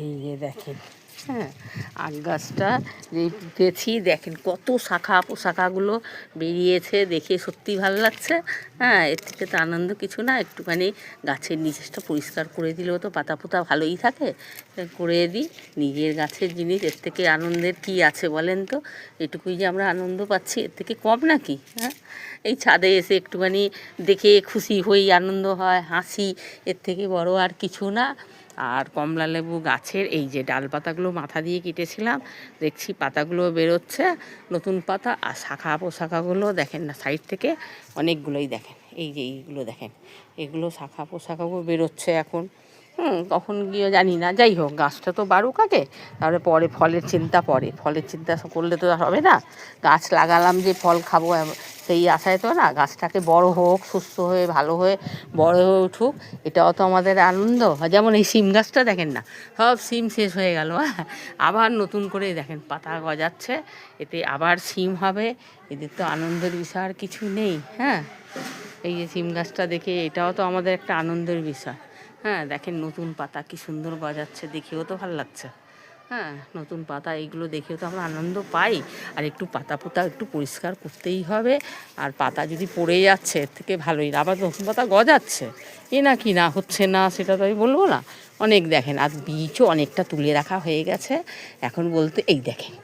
এই যে দেখেন, হ্যাঁ, আখ গাছটা যে পুঁতেছি দেখেন কত শাখা পোশাখাগুলো বেরিয়েছে, দেখে সত্যি ভালো লাগছে। হ্যাঁ, এর থেকে তো আনন্দ কিছু না, একটুখানি গাছের নিচেটা পরিষ্কার করে দিলেও তো পাতা পোতা ভালোই থাকে, করে দিই। নিজের গাছের জিনিস, এর থেকে আনন্দের কি আছে বলেন তো? এটুকুই যে আমরা আনন্দ পাচ্ছি, এর থেকে কম নাকি? হ্যাঁ, এই ছাদে এসে একটুখানি দেখে খুশি হই, আনন্দ হয়, হাসি, এর থেকে বড় আর কিছু না। আর কমলালেবু গাছের এই যে ডাল পাতাগুলো মাথা দিয়ে কেটেছিলাম, দেখছি পাতাগুলো বেরোচ্ছে, নতুন পাতা। আর শাখা পোশাখাগুলো দেখেন না সাইড থেকে অনেকগুলোই দেখেন, এই যে এইগুলো দেখেন, এগুলো শাখা পোশাখাগুলো বেরোচ্ছে এখন। কখন গিয়ে জানি না, যাই হোক, গাছটা তো বাড়ুক আগে, তাহলে পরে ফলের চিন্তা, ফলের চিন্তা করলে তো হবে না। গাছ লাগালাম যে ফল খাবো সেই আশায় তো না, গাছটাকে বড় হোক, সুস্থ হয়ে ভালো হয়ে বড় হয়ে উঠুক, এটাও তো আমাদের আনন্দ। যেমন এই শিম গাছটা দেখেন না, সব শিম শেষ হয়ে গেল, হ্যাঁ, আবার নতুন করে দেখেন পাতা গজাচ্ছে, এতে আবার শিম হবে। এদের তো আনন্দের বিষয় আর কিছু নেই। হ্যাঁ, এই যে শিম গাছটা দেখে, এটাও তো আমাদের একটা আনন্দের বিষয়। হ্যাঁ, দেখেন নতুন পাতা কি সুন্দর গজাচ্ছে, দেখেও তো ভালো লাগছে। হ্যাঁ, নতুন পাতা, এইগুলো দেখেও তো আমরা আনন্দ পাই। আর একটু পাতা পোতা একটু পরিষ্কার করতেই হবে। আর পাতা যদি পড়ে যাচ্ছে, এর থেকে ভালোই, আবার নতুন পাতা গজাচ্ছে, এ না কি না হচ্ছে না, সেটা তো আমি বলবো না। অনেক দেখেন, আর বীজও অনেকটা তুলে রাখা হয়ে গেছে। এখন বলতে এই দেখেন,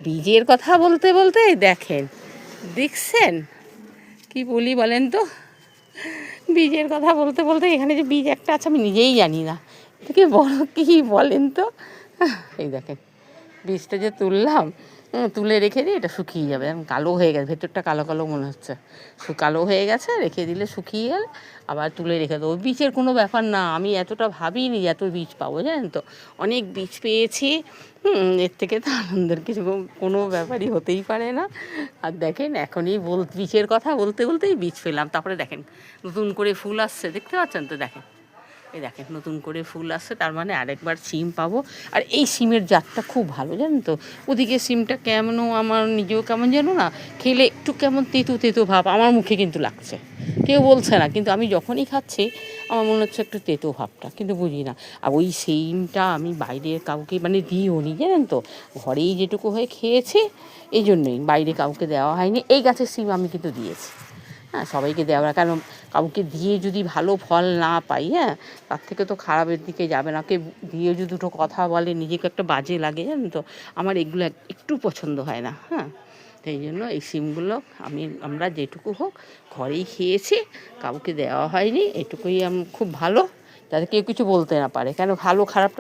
বীজের কথা বলতে বলতে এই দেখেন, দেখছেন কি বলি বলেন তো? বীজের কথা বলতে বলতে এখানে যে বীজ একটা আছে আমি নিজেই জানি না, এটাকে বড় কী বলেন তো? এই দেখেন, বীজটা যে তুললাম, তুলে রেখে দিই, এটা শুকিয়ে যাবে, এখন কালো হয়ে গেছে, ভেতরটা কালো কালো মনে হচ্ছে, কালো হয়ে গেছে, রেখে দিলে শুকিয়ে গেলে আবার তুলে রেখে দেবো। বীজের কোনো ব্যাপার না, আমি এতটা ভাবিনি এত বীজ পাবো, জানেন তো? অনেক বীজ পেয়েছি। এর থেকে তো আনন্দের কিছু কোনো ব্যাপারই হতেই পারে না। আর দেখেন এখনই বীজের কথা বলতে বলতেই বীজ পেলাম, তারপরে দেখেন নতুন করে ফুল আসছে, দেখতে পাচ্ছেন তো? দেখেন, এই দেখেন নতুন করে ফুল আসছে, তার মানে আরেকবার সিম পাবো। আর এই সিমের জাতটা খুব ভালো, জানেন তো? ওদিকে সিমটা কেমন, আমার নিজেও কেমন যেন না, খেলে একটু কেমন তেতো তেতো ভাব আমার মুখে কিন্তু লাগছে, কেউ বলছে না, কিন্তু আমি যখনই খাচ্ছি আমার মনে হচ্ছে একটু তেতো ভাবটা, কিন্তু বুঝি না। আর ওই সিমটা আমি বাইরের কাউকে মানে দিইও নি, জানেন তো? ঘরেই যেটুকু হয়ে খেয়েছি, এই জন্যই বাইরে কাউকে দেওয়া হয়নি। এই গাছের সিম আমি কিন্তু দিয়েছি, হ্যাঁ, সবাইকে দেওয়া, কারণ কাউকে দিয়ে যদি ভালো ফল না পাই, হ্যাঁ, তার থেকে তো খারাপের দিকে যাবে না। কে দিয়ে যদি দুটো কথা বলে নিজেকে একটা বাজে লাগে, জানেন তো? আমার এগুলো একটু পছন্দ হয় না। হ্যাঁ, সেই জন্য এই সিমগুলো আমরা যেটুকু হোক ঘরেই খেয়েছি, কাউকে দেওয়া হয়নি, এটুকুই খুব ভালো, যাতে কেউ কিছু বলতে না পারে, কেন ভালো খারাপ